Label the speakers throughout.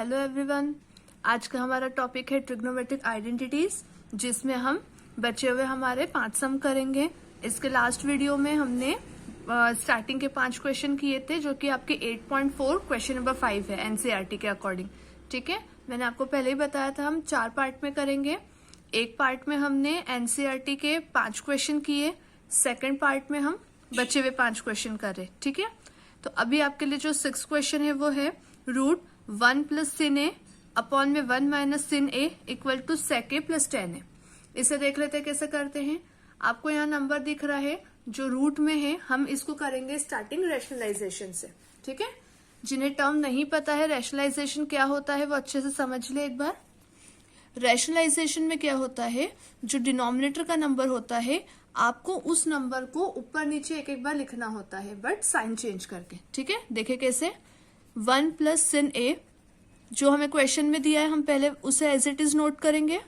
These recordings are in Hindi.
Speaker 1: Hello everyone. आज का हमारा टॉपिक है ट्रिग्नोमेट्रिक आइडेंटिटीज, जिसमें हम बचे हुए हमारे 5 सम करेंगे। इसके लास्ट वीडियो में हमने स्टार्टिंग के 5 क्वेश्चन किए थे, जो कि आपके 8.4 क्वेश्चन नंबर 5 है एनसीईआरटी के अकॉर्डिंग। ठीक है, मैंने आपको पहले ही बताया था हम 4 पार्ट में करेंगे। एक पार्ट में हमने एनसीईआरटी के 5 क्वेश्चन किए, सेकेंड पार्ट में हम बचे हुए 5 क्वेश्चन कर रहे। ठीक है, तो अभी आपके लिए जो 6 क्वेश्चन है वो है root 1 plus sin a upon में 1 minus sin a equal to sec a plus 10a। इसे देख लेते हैं कैसे करते हैं। आपको यहाँ नंबर दिख रहा है जो रूट में है, हम इसको करेंगे स्टार्टिंग रैशनलाइजेशन से। ठीक है, जिन्हें टर्म नहीं पता है रैशनलाइजेशन क्या होता है वो अच्छे से समझ ले एक बार। रैशनलाइजेशन में क्या होता है, जो डिनोमिनेटर का नंबर होता है आपको उस नंबर को ऊपर नीचे एक एक बार लिखना होता है, बट साइन चेंज करके। ठीक है, देखे कैसे। 1 प्लस sin a जो हमें क्वेश्चन में दिया है, हम पहले उसे एज इट इज नोट करेंगे।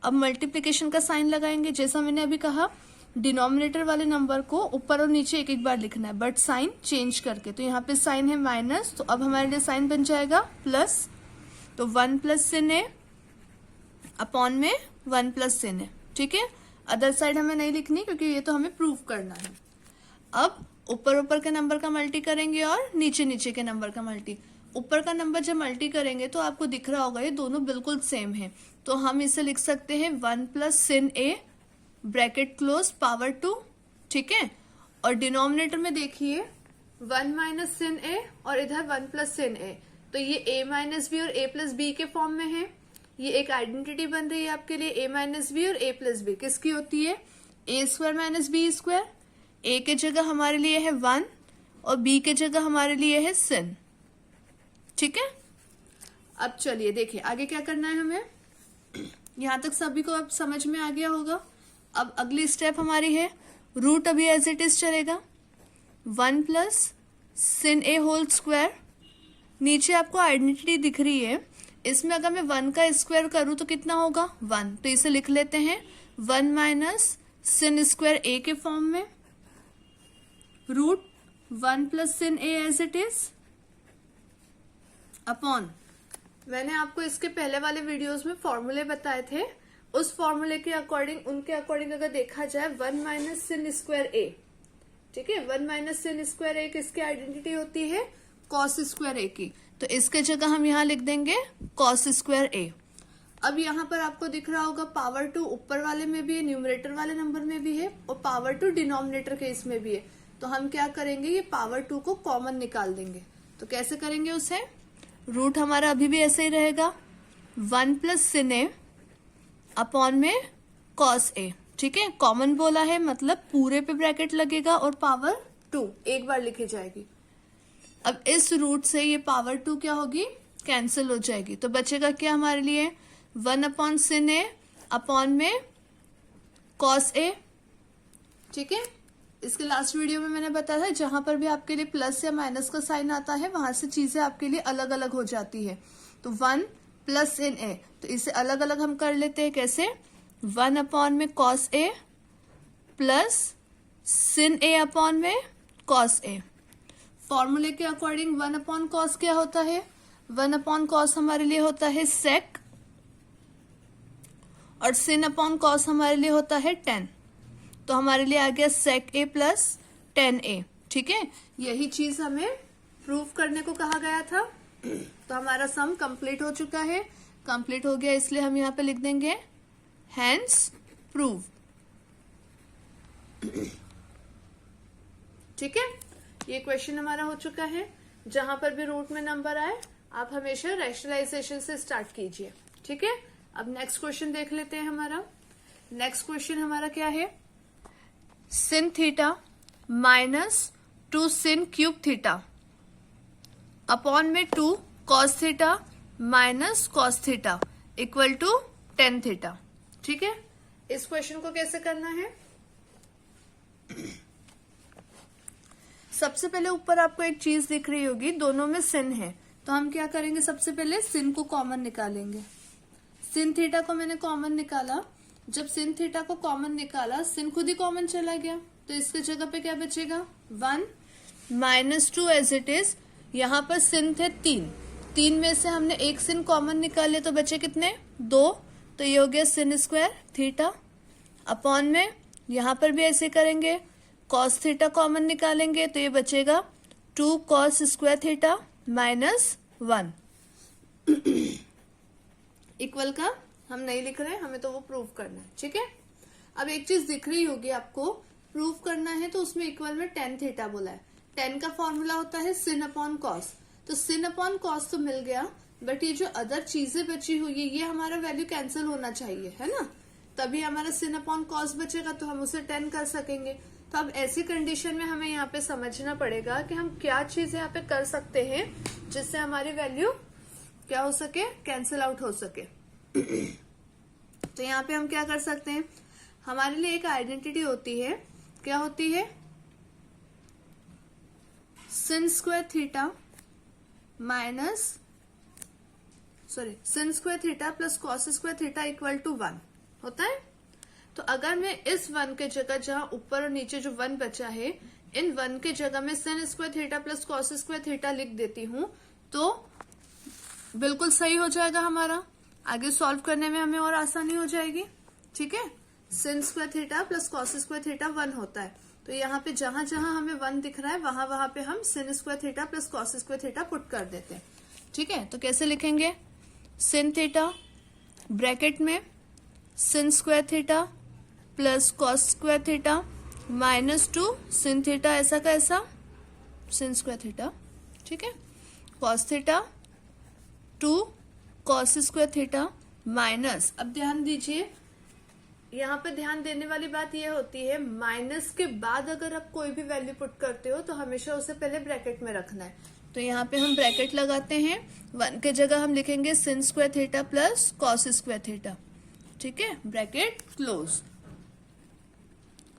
Speaker 1: अब मल्टीप्लीकेशन का साइन लगाएंगे, जैसा मैंने अभी कहा डिनोमिनेटर वाले नंबर को ऊपर और नीचे एक एक बार लिखना है, बट साइन चेंज करके। तो यहाँ पे साइन है माइनस, तो अब हमारे लिए साइन बन जाएगा प्लस। तो 1 प्लस sin a अपॉन में 1 प्लस sin a। ठीक है, अदर साइड हमें नहीं लिखनी क्योंकि ये तो हमें प्रूव करना है। अब ऊपर ऊपर के नंबर का मल्टी करेंगे और नीचे नीचे के नंबर का मल्टी। ऊपर का नंबर जब मल्टी करेंगे तो आपको दिख रहा होगा ये दोनों बिल्कुल सेम है, तो हम इसे लिख सकते हैं 1 plus sin a bracket close power 2। ठीक है, और डिनोमिनेटर में देखिए 1 माइनस sin a और इधर 1 प्लस sin a, तो ये a माइनस बी और a प्लस बी के फॉर्म में है। ये एक आइडेंटिटी बन रही है आपके लिए, a माइनस बी और a प्लस बी किसकी होती है, a square minus B square. a के जगह हमारे लिए है 1 और b के जगह हमारे लिए है sin। ठीक है, अब चलिए देखिए आगे क्या करना है हमें। यहां तक सभी को अब समझ में आ गया होगा। अब अगली स्टेप हमारी है रूट अभी एज इट इज चलेगा, 1 plus sin a whole square. नीचे आपको आइडेंटिटी दिख रही है, इसमें अगर मैं 1 का स्क्वायर करूं तो कितना होगा 1, तो इसे लिख लेते हैं 1 माइनस sin स्क्वायर a के फॉर्म में, root 1 plus sin a as it is upon, मैंने आपको इसके पहले वाले वीडियोस में फॉर्मूले बताए थे, उस फॉर्मूले के अकॉर्डिंग उनके अकॉर्डिंग अगर देखा जाए 1 माइनस sin स्क्वायर a। ठीक है, 1 माइनस sin स्क्वायर a किसकी आइडेंटिटी होती है, cos स्क्वायर a की, तो इसके जगह हम यहाँ लिख देंगे cos स्क्वायर a। अब यहाँ पर आपको दिख रहा होगा पावर 2 ऊपर वाले में भी है, न्यूमरेटर वाले नंबर में भी है, और पावर 2 डिनोमिनेटर के इसमें भी है। तो हम क्या करेंगे, ये पावर 2 को कॉमन निकाल देंगे। तो कैसे करेंगे उसे, रूट हमारा अभी भी ऐसे ही रहेगा 1 प्लस sin a अपॉन में cos a। ठीक है, कॉमन बोला है मतलब पूरे पे ब्रैकेट लगेगा और पावर 2 एक बार लिखी जाएगी। अब इस रूट से ये पावर 2 क्या होगी, कैंसिल हो जाएगी, तो बचेगा क्या हमारे लिए 1 अपॉन sin a अपॉन में cos a। ठीक है, इसके लास्ट वीडियो में मैंने बताया था जहां पर भी आपके लिए प्लस या माइनस का साइन आता है वहां से चीजें आपके लिए अलग अलग हो जाती है। तो 1 प्लस sin a, तो इसे अलग अलग हम कर लेते हैं कैसे, 1 अपॉन में cos a plus sin a upon में cos a। फॉर्मूले के अकॉर्डिंग 1 अपॉन कॉस क्या होता है, 1 अपॉन कॉस हमारे लिए होता है sec और sin अपॉन कॉस हमारे लिए होता है tan। तो हमारे लिए आ गया sec a plus tan a। ठीक है, यही चीज हमें प्रूव करने को कहा गया था। तो हमारा सम कंप्लीट हो चुका है, कंप्लीट हो गया, इसलिए हम यहाँ पे लिख देंगे हैंस प्रूव। ठीक है, ये क्वेश्चन हमारा हो चुका है। जहां पर भी रूट में नंबर आए आप हमेशा रैशनलाइजेशन से स्टार्ट कीजिए। ठीक है, अब नेक्स्ट क्वेश्चन देख लेते हैं हमारा। नेक्स्ट क्वेश्चन हमारा क्या है, sin theta minus 2 sin cube theta upon में 2 cos theta minus cos theta equal to tan theta. ठीक है, इस क्वेश्चन को कैसे करना है, सबसे पहले ऊपर आपको एक चीज दिख रही होगी, दोनों में sin है, तो हम क्या करेंगे, सबसे पहले sin को कॉमन निकालेंगे। sin थीटा को मैंने कॉमन निकाला, जब sin थीटा को कॉमन निकाला sin खुद ही कॉमन चला गया, तो इसके जगह पे क्या बचेगा 1 माइनस 2 एज इट इज। यहाँ पर sin थे 3, 3 में से हमने एक sin कॉमन निकाले तो बचे कितने 2, तो ये हो गया sin स्क्वायर थीटा। अपॉन में यहां पर भी ऐसे करेंगे, cos थीटा कॉमन निकालेंगे तो ये बचेगा 2 cos square theta minus 1 equal का हम नहीं लिख रहे हैं, हमें तो वो प्रूव करना है। ठीक है, अब एक चीज दिख रही होगी आपको, प्रूव करना है तो उसमें इक्वल में tan थीटा बोला है। tan का फॉर्मूला होता है sin अपॉन cos, तो sin अपॉन cos तो मिल गया, बट ये जो अदर चीजें बची हुई है ये हमारा वैल्यू कैंसिल होना चाहिए, है ना, तभी हमारा sin अपॉन cos बचेगा, तो हम उसे 10 कर सकेंगे। तो अब ऐसी कंडीशन में हमें यहाँ पे समझना पड़ेगा कि हम क्या चीज यहाँ पे कर सकते हैं जिससे हमारी वैल्यू क्या हो सके, कैंसिल आउट हो सके। तो यहाँ पे हम क्या कर सकते हैं, हमारे लिए एक आइडेंटिटी होती है, क्या होती है, sin square theta minus sin square theta plus cos square theta equal to 1 होता है। तो अगर मैं इस 1 के जगह, जहां ऊपर और नीचे जो 1 बचा है, इन 1 के जगह में sin square theta plus cos square theta लिख देती हूं तो बिल्कुल सही हो जाएगा, हमारा आगे सॉल्व करने में हमें और आसानी हो जाएगी। ठीक है, sin square theta plus cos square theta 1 होता है, तो यहाँ पे जहां जहां हमें 1 दिख रहा है वहां वहां पे हम sin square theta plus cos square theta put कर देते हैं। ठीक है, तो कैसे लिखेंगे, sin थीटा ब्रैकेट में sin square theta plus cos square theta minus 2 sin theta, ऐसा का ऐसा sin स्क्वायर थीटा। ठीक है, cos theta 2 cos square theta minus, अब ध्यान दीजिए, यहाँ पे ध्यान देने वाली बात यह होती है, माइनस के बाद अगर आप कोई भी वैल्यू पुट करते हो तो हमेशा उसे पहले ब्रैकेट में रखना है। तो यहाँ पे हम ब्रैकेट लगाते हैं, 1 के जगह हम लिखेंगे sin square theta plus cos square theta. ठीक है, bracket close.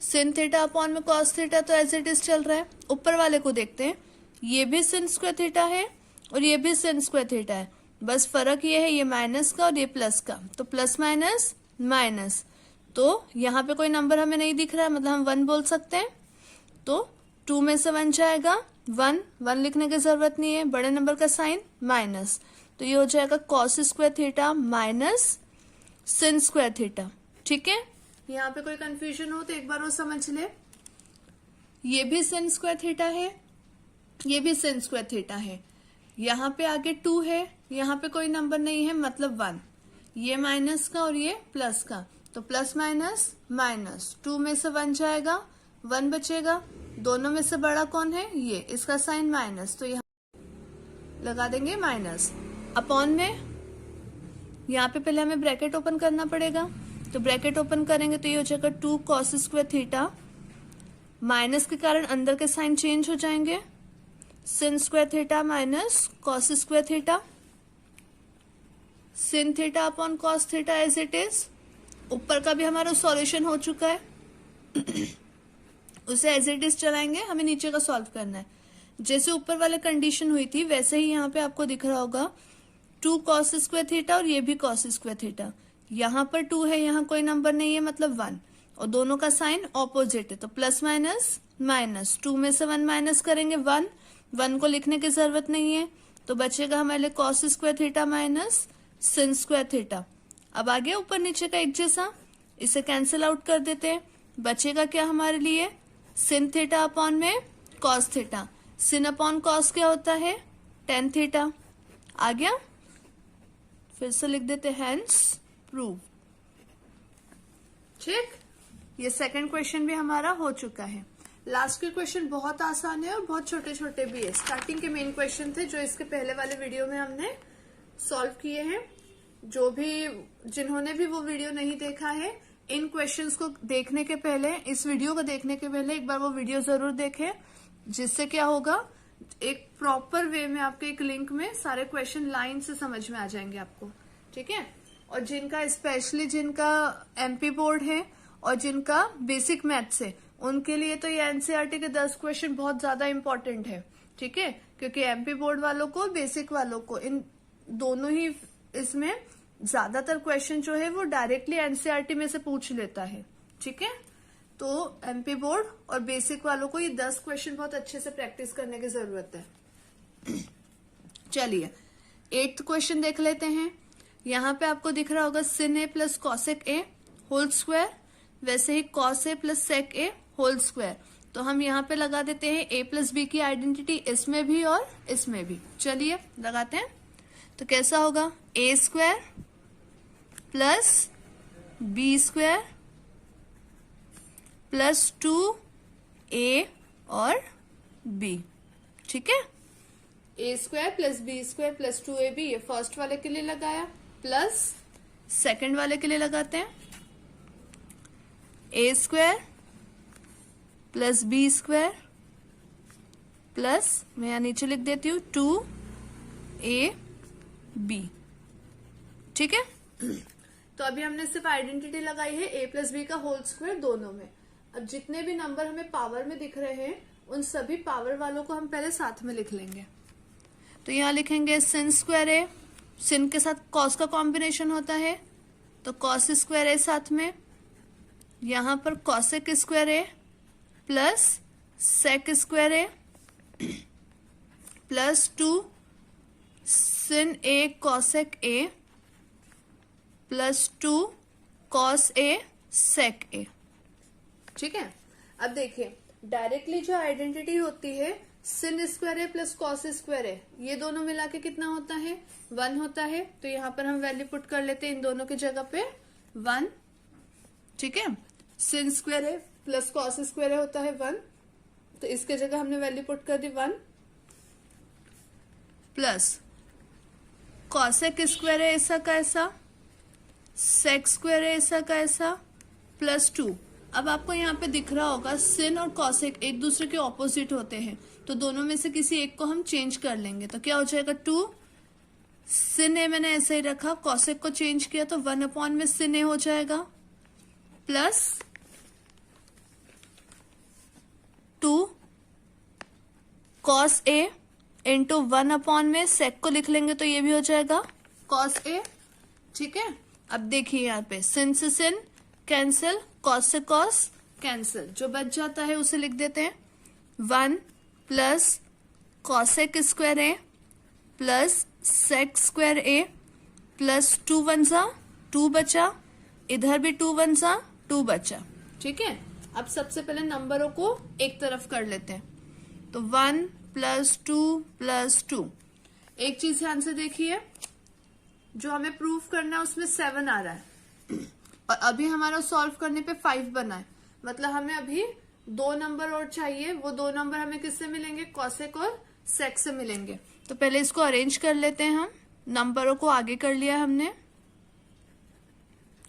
Speaker 1: sin theta upon में cos थीटा तो एज इट इज चल रहा है। ऊपर वाले को देखते हैं, ये भी sin स्क्वायर थीटा है और ये भी sin स्क्वायर थीटा है, बस फर्क ये है, ये माइनस का और ये प्लस का, तो प्लस माइनस माइनस, तो यहाँ पे कोई नंबर हमें नहीं दिख रहा है, मतलब हम 1 बोल सकते हैं। तो 2 में से 1 जाएगा, 1 लिखने की जरूरत नहीं है, बड़े नंबर का साइन माइनस, तो ये हो जाएगा cos square theta minus sin square theta. ठीक है, यहाँ पे कोई कंफ्यूजन हो तो एक बार वो समझ ले, ये भी sin स्क्वायर थीटा है, ये भी sin स्क्वायर थीटा है, यहाँ पे आगे 2 है, यहाँ पे कोई नंबर नहीं है, मतलब 1, ये माइनस का और ये प्लस का, तो प्लस माइनस माइनस, 2 में से 1 जाएगा, 1 बचेगा, दोनों में से बड़ा कौन है, ये, इसका साइन माइनस, तो यहाँ लगा देंगे माइनस। अपॉन में यहाँ पे पहले हमें ब्रैकेट ओपन करना पड़ेगा, तो ब्रैकेट ओपन करेंगे तो ये हो जाएगा 2 cos स्क्वायर थीटा, माइनस के कारण अंदर के साइन चेंज हो जाएंगे, sin square theta minus cos square theta, sin theta upon cos theta as it is. ऊपर का भी हमारा सॉल्यूशन हो चुका है, उसे एज इट इज चलाएंगे, हमें नीचे का सॉल्व करना है। जैसे ऊपर वाले कंडीशन हुई थी वैसे ही यहाँ पे आपको दिख रहा होगा 2 cos स्क्वायर थीटा और ये भी cos स्क्वायर थीटा, यहाँ पर 2 है, यहाँ कोई नंबर नहीं है, मतलब 1, और दोनों का साइन ऑपोजिट है, तो प्लस माइनस माइनस, 2 में से 1 माइनस करेंगे 1 को लिखने की जरूरत नहीं है, तो बचेगा हमारे लिए cos square theta minus sin square theta. अब आ गया ऊपर नीचे का एक जैसा, इसे कैंसिल आउट कर देते हैं, बचेगा क्या हमारे लिए, sin थीटा अपॉन में cos theta, sin upon cos क्या होता है, tan थीटा। आ गया, फिर से लिख देते हैं हेंस प्रूव। ठीक, ये सेकंड क्वेश्चन भी हमारा हो चुका है। लास्ट के क्वेश्चन बहुत आसान है और बहुत छोटे छोटे भी है, स्टार्टिंग के मेन क्वेश्चन थे जो इसके पहले वाले वीडियो में हमने सॉल्व किए हैं। जो भी, जिन्होंने भी वो वीडियो नहीं देखा है, इन क्वेश्चंस को देखने के पहले, इस वीडियो को देखने के पहले एक बार वो वीडियो जरूर देखें, जिससे क्या होगा, एक प्रॉपर वे में आपके एक लिंक में सारे क्वेश्चन लाइन से समझ में आ जाएंगे आपको। ठीक है, और जिनका स्पेशली जिनका एमपी बोर्ड है और जिनका बेसिक मैथ्स है, उनके लिए तो ये एनसीईआरटी के 10 क्वेश्चन बहुत ज्यादा इंपॉर्टेंट है। ठीक है, क्योंकि एमपी बोर्ड वालों को, बेसिक वालों को, इन दोनों ही इसमें ज्यादातर क्वेश्चन जो है वो डायरेक्टली एनसीईआरटी में से पूछ लेता है। ठीक है, तो एमपी बोर्ड और बेसिक वालों को ये 10 क्वेश्चन बहुत अच्छे से प्रैक्टिस करने की जरूरत है। चलिए, 8th क्वेश्चन देख लेते हैं। यहाँ पे आपको दिख रहा होगा sin a plus cosec a whole square, वैसे ही cos a plus sec a whole square. तो हम यहाँ पे लगा देते हैं a प्लस बी की आइडेंटिटी इसमें भी और इसमें भी। चलिए लगाते हैं। तो कैसा होगा, a square plus b square plus 2a और b। ठीक है, a square plus b square plus 2ab, ये फर्स्ट वाले के लिए लगाया, प्लस सेकंड वाले के लिए लगाते हैं a square plus b square plus, मैं यहां नीचे लिख देती हूं 2ab। ठीक है, तो अभी हमने सिर्फ आइडेंटिटी लगाई है a प्लस बी का होल स्क्वायर दोनों में। अब जितने भी नंबर हमें पावर में दिख रहे हैं उन सभी पावर वालों को हम पहले साथ में लिख लेंगे। तो यहां लिखेंगे sin स्क्वायर ए, sin के साथ cos का कॉम्बिनेशन होता है तो cos स्क्वायर ए साथ में, यहां पर cosec square A plus sec square A plus 2 sin a cosec a plus 2 cos a sec a। ठीक है, अब देखिए डायरेक्टली जो आइडेंटिटी होती है sin स्क्वायर ए प्लस cos स्क्वायर ए, ये दोनों मिला के कितना होता है, 1 होता है। तो यहाँ पर हम वैल्यू पुट कर लेते हैं इन दोनों की जगह पे 1। ठीक है, sin स्क्वायर ए प्लस cos स्क्वायर ए होता है 1, तो इसके जगह हमने वैल्यू पुट कर दी 1, प्लस cosec स्क्वायर ए ऐसा का ऐसा, sec स्क्वायर ए ऐसा का ऐसा, प्लस 2। अब आपको यहाँ पे दिख रहा होगा sin और cosec एक दूसरे के ऑपोजिट होते हैं, तो दोनों में से किसी एक को हम चेंज कर लेंगे। तो क्या हो जाएगा 2 sin a मैंने ऐसे ही रखा, cosec को चेंज किया तो 1 अपॉन में sin a हो जाएगा, plus 2 cos a into 1 upon में sec को लिख लेंगे तो ये भी हो जाएगा cos a। ठीक है, अब देखिए यहाँ पे sin से sin कैंसिल, cos से cos कैंसिल, जो बच जाता है उसे लिख देते हैं 1 प्लस cosec स्क्वायर ए प्लस sec स्क्वायर ए प्लस 2 1 सा 2 बचा, इधर भी 2 1 सा 2 बचा। ठीक है, अब सबसे पहले नंबरों को एक तरफ कर लेते हैं। तो 1 प्लस 2 प्लस 2। एक चीज ध्यान से देखिए, जो हमें प्रूफ करना है उसमें 7 आ रहा है और अभी हमारा सॉल्व करने पे 5 बना है, मतलब हमें अभी 2 नंबर और चाहिए। वो 2 नंबर हमें किससे मिलेंगे, cosec और sec से मिलेंगे। तो पहले इसको अरेंज कर लेते हैं हम, नंबरों को आगे कर लिया हमने।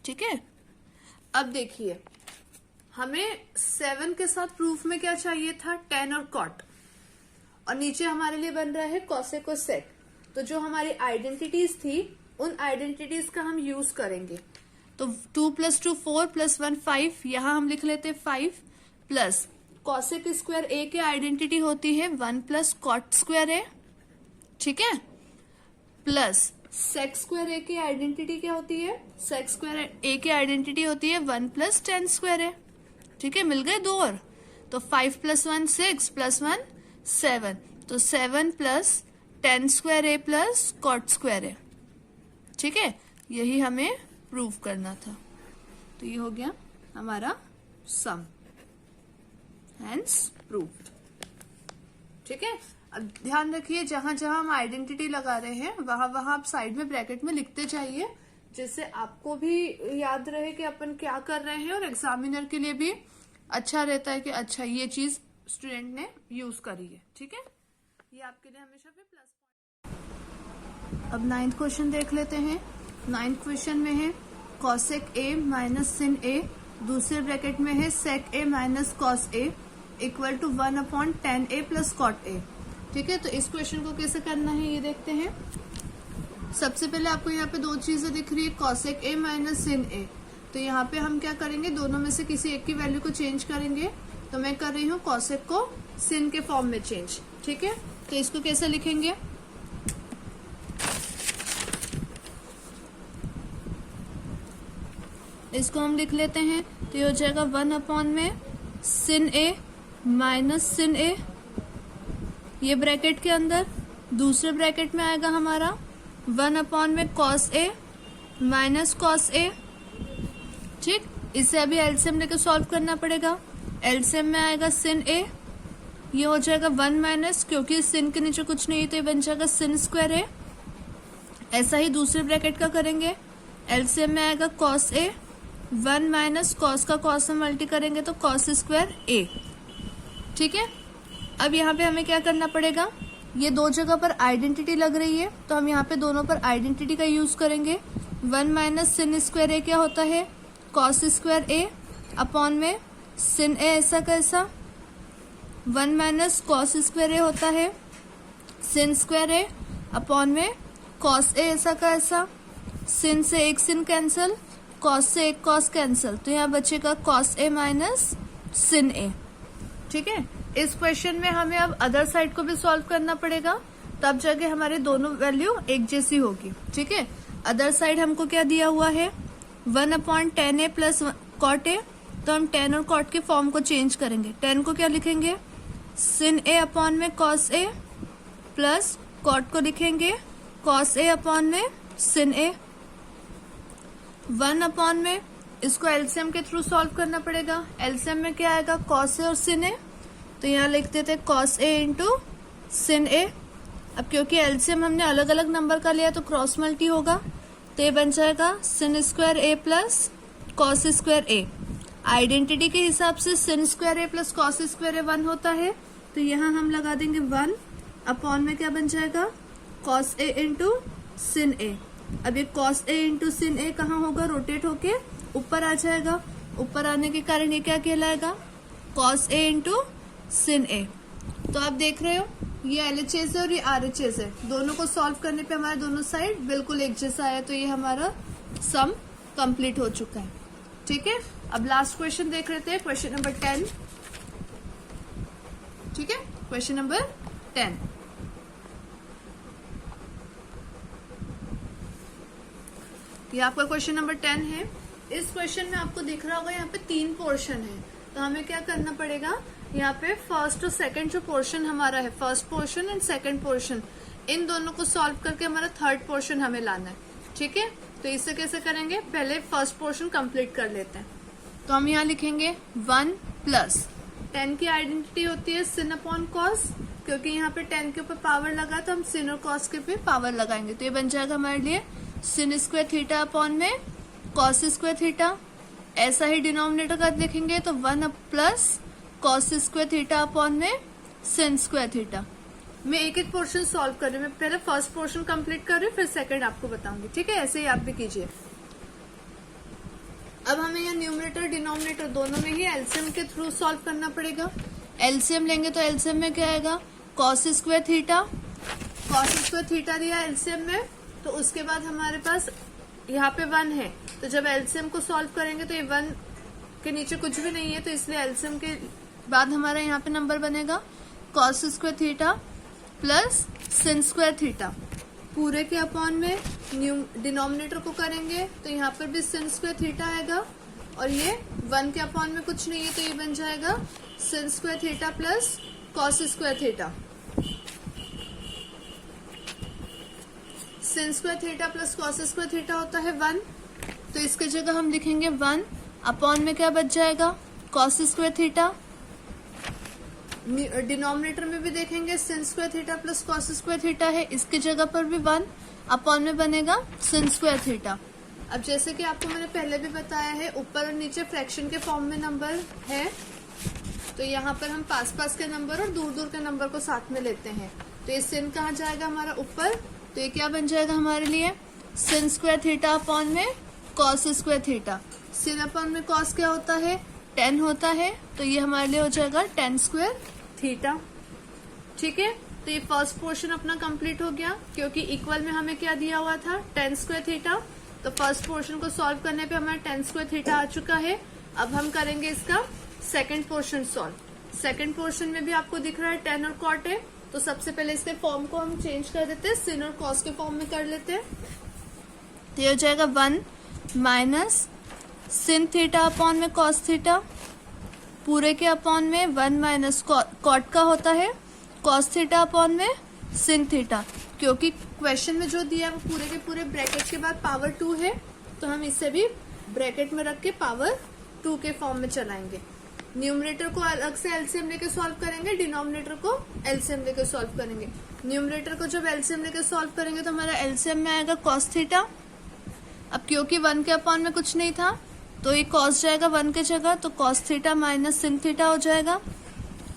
Speaker 1: ठीक है, अब देखिए हमें 7 के साथ प्रूफ में क्या चाहिए था, tan और cot, और नीचे हमारे लिए बन रहा है cosec और sec। तो जो हमारी आइडेंटिटीज थी उन आइडेंटिटीज का हम यूज करेंगे। तो 2 प्लस 2 4 प्लस 1 5, यहां हम लिख लेते हैं 5, प्लस cosec स्क्वायर ए की आइडेंटिटी होती है 1 प्लस cot स्क्वायर ए। ठीक है, प्लस sec स्क्वायर ए की आइडेंटिटी क्या होती है, sec स्क्वायर ए की आइडेंटिटी होती है 1 प्लस tan स्क्वायर ए। ठीक है, मिल गए 2 और, तो 5 प्लस 1 6 प्लस 1 7, तो 7 प्लस tan स्क्वायर ए प्लस cot स्क्वायर ए। ठीक है, यही हमें प्रूव करना था। तो ये हो गया हमारा सम, हेंस प्रूव्ड। ठीक है, अब ध्यान रखिए जहां जहां हम आइडेंटिटी लगा रहे हैं वहां वहां आप साइड में ब्रैकेट में लिखते जाइए, जिससे आपको भी याद रहे कि अपन क्या कर रहे हैं और एग्जामिनर के लिए भी अच्छा रहता है कि अच्छा ये चीज स्टूडेंट ने यूज करी है। ठीक है, ये आपके लिए हमेशा भी प्लस पॉइंट। अब 9th क्वेश्चन देख लेते हैं। 9th क्वेश्चन में है cosec a minus sin a, दूसरे ब्रैकेट में है sec a minus cos a equal to 1 upon tan a plus cot a। ठीक है, तो इस क्वेश्चन को कैसे करना है ये देखते हैं। सबसे पहले आपको यहाँ पे 2 चीजें दिख रही है, cosec a minus sin a। तो यहाँ पे हम क्या करेंगे, दोनों में से किसी एक की वैल्यू को चेंज करेंगे। तो मैं कर रही हूँ cosec को sin के फॉर्म में चेंज। ठीक है, तो इसको कैसे लिखेंगे, इसको हम लिख लेते हैं। तो ये हो जाएगा 1 अपॉन में sin a minus sin a, ये ब्रैकेट के अंदर, दूसरे ब्रैकेट में आएगा हमारा 1 अपॉन में cos A minus cos A. ठीक, इसे अभी एलसीएम लेके सॉल्व करना पड़ेगा। एलसीएम में आएगा सिन ए, ये हो जाएगा 1 माइनस, क्योंकि सिन के नीचे कुछ नहीं है तो ये बन जाएगा सिन स्क्वायर ए। ऐसा ही दूसरे ब्रैकेट का करेंगे। एलसीएम में आएगा कॉस ए, 1 माइनस कॉस का कॉस में मल्टी करेंगे तो कॉस स्क्वायर ए। ठीक है, अब यहाँ पे हमें क्या करना पड़ेगा, ये दो जगह पर आइडेंटिटी लग रही है तो हम यहाँ पे दोनों पर आइडेंटिटी का यूज करेंगे। 1 माइनस सिन स्क्वायर ए क्या होता है, कॉस स्क्वायर ए अपॉन में सिन ए ऐसा कैसा। 1 माइनस कॉस स्क्वायर ए होता है सिन स्क्वायर ए अपॉन में कॉस ए ऐसा का ऐसा। सिन से एक सिन कैंसिल, कॉस से एक कॉस कैंसिल, तो यहाँ बचेगा कॉस ए माइनस सिन ए। ठीक है, इस क्वेश्चन में हमें अब अदर साइड को भी सॉल्व करना पड़ेगा, तब जाके हमारे दोनों वैल्यू एक जैसी होगी। ठीक है, अदर साइड हमको क्या दिया हुआ है, 1 upon 10a plus cot A, तो हम 10 और कॉट के फॉर्म को चेंज करेंगे। 10 को क्या लिखेंगे, सिन ए अपॉन में कॉस ए, प्लस कॉट को लिखेंगे कॉस ए अपॉन में सिन ए। 1 अपॉन में इसको एलसीएम के थ्रू सॉल्व करना पड़ेगा। एलसीएम में क्या आएगा, कॉस ए और सिन ए, तो यहाँ लिख देते कॉस ए इंटू सिन ए। अब क्योंकि एलसीएम हमने अलग अलग नंबर का लिया तो क्रॉस मल्टी होगा, तो ये बन जाएगा सिन स्क्वायर ए प्लस कॉस स्क्वायर ए। आइडेंटिटी के हिसाब से सिन स्क्वायर ए प्लस कॉस स्क्वायर ए 1 होता है, तो यहाँ हम लगा देंगे 1 अपॉन में क्या बन जाएगा, कॉस ए इंटू सिन ए। अब ये कॉस ए इंटू सिन ए कहाँ होगा, रोटेट होके ऊपर आ जाएगा। ऊपर आने के कारण ये क्या कहलाएगा, कॉस ए इंटू सिन ए। तो आप देख रहे हो ये एलएचएस है और ये आरएचएस है, दोनों को सॉल्व करने पे हमारे दोनों साइड बिल्कुल एक जैसा आया, तो ये हमारा सम कंप्लीट हो चुका है। ठीक है, अब लास्ट क्वेश्चन देख लेते हैं, क्वेश्चन नंबर 10। ठीक है, क्वेश्चन नंबर 10। ये आपका क्वेश्चन नंबर 10 है। इस क्वेश्चन में आपको दिख रहा होगा यहाँ पे 3 पोर्शन है, तो हमें क्या करना पड़ेगा, यहाँ पे फर्स्ट और सेकंड जो पोर्शन हमारा है, first portion and second portion, इन दोनों को सॉल्व करके हमारा थर्ड पोर्शन हमें लाना है। ठीक है, तो इसे कैसे करेंगे, पहले फर्स्ट पोर्शन कंप्लीट कर लेते हैं। तो हम यहाँ लिखेंगे 1 प्लस 10 की आइडेंटिटी होती है सिन अपॉन कॉस, क्योंकि यहाँ पे 10 के ऊपर पावर लगा तो हम सिन और कॉस के पे पावर लगाएंगे, तो ये बन जाएगा हमारे लिए सिन स्क्वायर थीटा अपॉन में कॉस स्क्वायर थीटा। ऐसा ही डिनोमिनेटर का लिखेंगे तो 1 plus cos square theta upon में सिन स्क्वायर थीटा। मैं एक एक पोर्शन सॉल्व कर रही हूँ, मैं पहले फर्स्ट पोर्शन कंप्लीट कर रही हूँ, फिर सेकंड आपको बताऊंगी। ठीक है, ऐसे ही आप भी कीजिए। अब हमें यहाँ न्यूमरेटर डिनोमिनेटर दोनों में ही एलसीएम के थ्रू सॉल्व करना पड़ेगा। एलसीएम लेंगे तो एलसीएम में क्या आएगा, cos square theta. Cos square theta दिया एलसीएम में, तो उसके बाद हमारे पास यहाँ पे 1 है, तो जब एलसीएम को सॉल्व करेंगे तो ये 1 के नीचे कुछ भी नहीं है, तो इसलिए एलसीएम के बाद हमारा यहाँ पे नंबर बनेगा कॉस स्क्वायर थीटा प्लस सिन स्क्वायर थीटा। पूरे के अपॉन में डिनोमिनेटर को करेंगे तो यहाँ पर भी सिन स्क्वायर थीटा आएगा, और ये 1 के अपॉन में कुछ नहीं है, तो ये बन जाएगा sin square theta plus cos square theta. Sin square theta plus cos square theta होता है 1, तो इसके जगह हम लिखेंगे 1 अपॉन में क्या बच जाएगा, कॉस स्क्वायर थीटा। डिनोमिनेटर में भी देखेंगे sin square theta plus cos square theta है, इसकी जगह पर भी 1 अपॉन में बनेगा सिन स्क्वायर थीटा। अब जैसे कि आपको मैंने पहले भी बताया है, ऊपर और नीचे फ्रैक्शन के फॉर्म में नंबर है, तो यहाँ पर हम पास पास के नंबर और दूर दूर के नंबर को साथ में लेते हैं, तो ये सिन कहाँ जाएगा हमारा ऊपर, तो ये क्या बन जाएगा हमारे लिए सिन स्क्वायर थीटा अपॉन में कॉस स्क्वायर थीटा। सिन अपॉन में कॉस क्या होता है, 10 होता है, तो ये हमारे लिए हो जाएगा 10 स्क्वायर थीटा। ठीक है, तो ये फर्स्ट पोर्शन अपना कंप्लीट हो गया, क्योंकि इक्वल में हमें क्या दिया हुआ था 10 स्क्वायर थीटा, तो फर्स्ट पोर्शन को सॉल्व करने पे हमारा 10 स्क्वायर थीटा आ चुका है। अब हम करेंगे इसका second portion solve. Second portion में भी आपको दिख रहा है 10 और कॉट है, तो सबसे पहले इसके फॉर्म को हम चेंज कर देते हैं, सिन और कॉस के फॉर्म में कर लेते हैं। तो ये हो जाएगा 1 माइनस सिन थीटा अपॉन में कॉस थीटा, पूरे के अपॉन में 1 माइनस कॉट का होता है कॉस थीटा अपॉन में sin थीटा, क्योंकि क्वेश्चन में जो दिया है वो पूरे के पूरे ब्रैकेट के बाद पावर 2 है, तो हम इसे भी ब्रैकेट में रख के पावर 2 के फॉर्म में चलाएंगे। न्यूमरेटर को अलग से एलसीएम लेके सॉल्व करेंगे, डिनोमिनेटर को एलसीएम लेके सॉल्व करेंगे। न्यूमरेटर को जब एलसीएम लेके सॉल्व करेंगे तो हमारा एलसीएम में आएगा cos थीटा। अब क्योंकि 1 के अपॉन में कुछ नहीं था तो ये cos जाएगा 1 के जगह, तो cos theta minus sin theta हो जाएगा।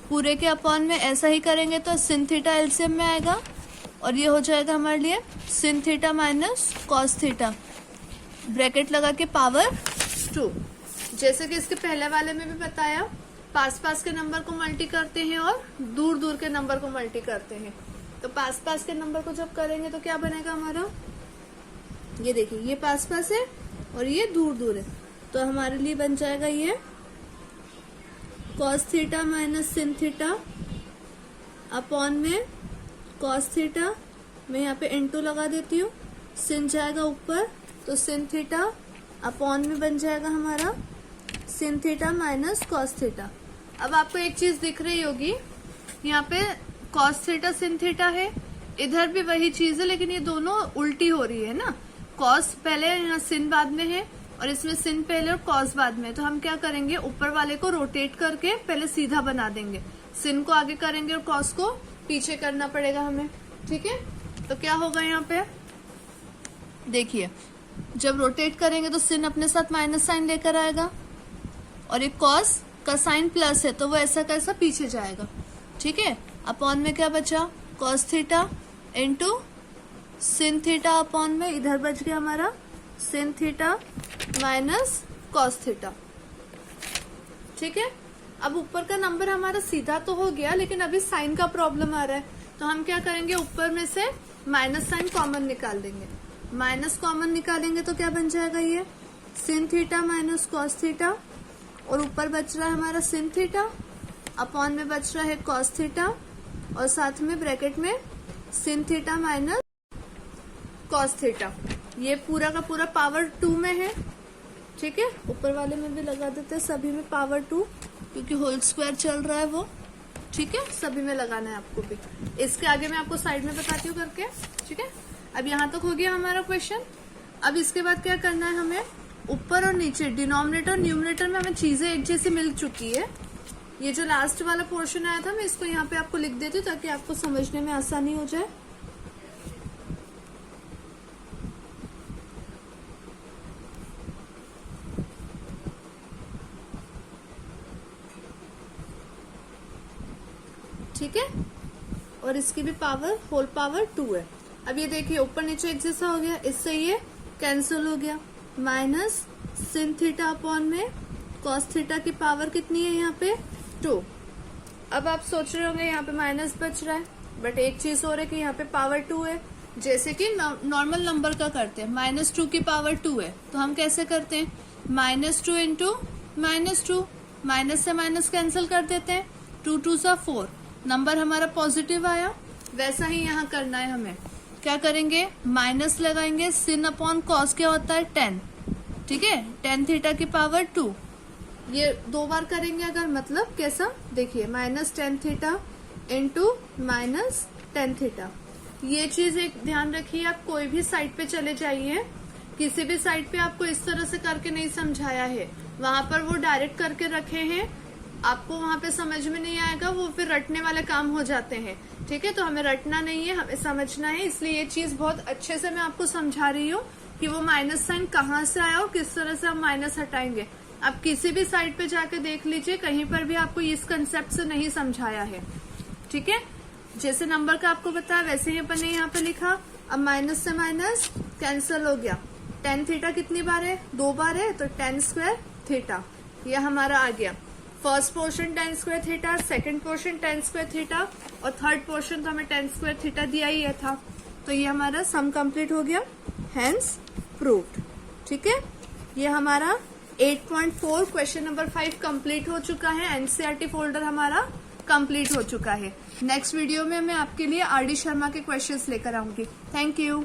Speaker 1: पूरे के अपॉन में ऐसा ही करेंगे तो sin थीटा एलसीएम में आएगा और ये हो जाएगा हमारे लिए sin theta minus cos theta, bracket लगा के पावर 2। जैसे कि इसके पहले वाले में भी बताया, पास पास के नंबर को मल्टी करते हैं और दूर दूर के नंबर को मल्टी करते हैं। तो पास पास के नंबर को जब करेंगे तो क्या बनेगा हमारा, ये देखिए ये पास पास है और ये दूर दूर है, तो हमारे लिए बन जाएगा ये cos theta minus sin theta upon में cos थीटा, मैं यहाँ पे इनटू लगा देती हूँ, sin जाएगा ऊपर तो sin थीटा अपॉन में बन जाएगा हमारा sin theta minus cos theta. अब आपको एक चीज दिख रही होगी, यहाँ पे cos थीटा sin थीटा है, इधर भी वही चीज है, लेकिन ये दोनों उल्टी हो रही है ना, cos पहले यहाँ sin बाद में है और इसमें sin पहले और cos बाद में। तो हम क्या करेंगे, ऊपर वाले को रोटेट करके पहले सीधा बना देंगे, sin को आगे करेंगे और cos को पीछे करना पड़ेगा हमें, ठीक है। तो क्या होगा यहाँ पे देखिए, जब रोटेट करेंगे तो sin अपने साथ माइनस साइन लेकर आएगा और एक cos का साइन प्लस है तो वो ऐसा कैसा पीछे जाएगा, ठीक है। अपॉन में क्या बचा, cos theta into sin theta upon में इधर बच गया हमारा sin theta minus cos theta, ठीक है। अब ऊपर का नंबर हमारा सीधा तो हो गया, लेकिन अभी साइन का प्रॉब्लम आ रहा है, तो हम क्या करेंगे, ऊपर में से माइनस साइन कॉमन निकाल देंगे। माइनस कॉमन निकालेंगे तो क्या बन जाएगा, ये sin theta minus cos theta, और ऊपर बच रहा है हमारा sin थीटा अपॉन में बच रहा है cos थीटा और साथ में ब्रैकेट में sin theta minus cos theta. ये पूरा का पूरा पावर 2 में है, ठीक है। ऊपर वाले में भी लगा देते हैं, सभी में पावर 2, क्योंकि होल स्क्वायर चल रहा है वो, ठीक है। सभी में लगाना है आपको भी, इसके आगे मैं आपको साइड में बताती हूँ करके, ठीक है। अब यहाँ तक हो गया हमारा क्वेश्चन। अब इसके बाद क्या करना है हमें, ऊपर और नीचे डिनोमिनेटर और न्यूमरेटर में हमें चीजें एक जैसी मिल चुकी है। ये जो लास्ट वाला पोर्शन आया था मैं इसको यहाँ पे आपको लिख देती हूँ ताकि आपको समझने में आसानी हो जाए। ठीक है, और इसकी भी पावर होल पावर 2 है। अब ये देखिए ऊपर नीचे एक जैसा हो गया, इससे ये कैंसिल हो गया, माइनस sin थीटा अपॉन में cos थीटा की पावर कितनी है यहाँ पे 2। अब आप सोच रहे होंगे यहाँ पे माइनस बच रहा है, बट एक चीज हो रहा है कि यहाँ पे पावर 2 है, जैसे कि नॉर्मल नंबर का करते हैं, -2 की पावर 2 है तो हम कैसे करते हैं, -2 इंटू -2, माइनस से माइनस कैंसिल कर देते हैं, 2 2 सा 4, नंबर हमारा पॉजिटिव आया। वैसा ही यहाँ करना है हमें, क्या करेंगे, माइनस लगाएंगे, sin अपॉन cos क्या होता है 10, ठीक है, tan थीटा की पावर 2, ये 2 बार करेंगे अगर, मतलब कैसा देखिए, minus tan theta into minus tan theta. ये चीज एक ध्यान रखिए, आप कोई भी साइट पे चले जाइए, किसी भी साइट पे आपको इस तरह से करके नहीं समझाया है, वहां पर वो डायरेक्ट करके रखे हैं, आपको वहां पे समझ में नहीं आएगा, वो फिर रटने वाले काम हो जाते हैं, ठीक है। तो हमें रटना नहीं है, हमें समझना है, इसलिए ये चीज बहुत अच्छे से मैं आपको समझा रही हूँ कि वो माइनस साइन कहाँ से आया और किस तरह से हम माइनस हटाएंगे। आप किसी भी साइट पे जाके देख लीजिए, कहीं पर भी आपको इस कंसेप्ट से नहीं समझाया है, ठीक है। जैसे नंबर का आपको बताया वैसे ही अपन ने यहाँ पे लिखा। अब माइनस से माइनस कैंसिल हो गया, tan थीटा कितनी बार है, 2 बार है, तो tan स्क्वायर थीटा ये हमारा आ गया। First portion tan square theta, second portion tan square theta और थर्ड पोर्शन तो हमें tan स्क्वायर थीटा दिया ही था, तो ये हमारा सम कंप्लीट हो गया, हेंस प्रूव्ड, ठीक है। ये हमारा 8.4 क्वेश्चन नंबर 5 कंप्लीट हो चुका है, एनसीईआरटी फोल्डर हमारा कंप्लीट हो चुका है। नेक्स्ट वीडियो में मैं आपके लिए आर डी शर्मा के क्वेश्चंस लेकर आऊंगी। Thank you.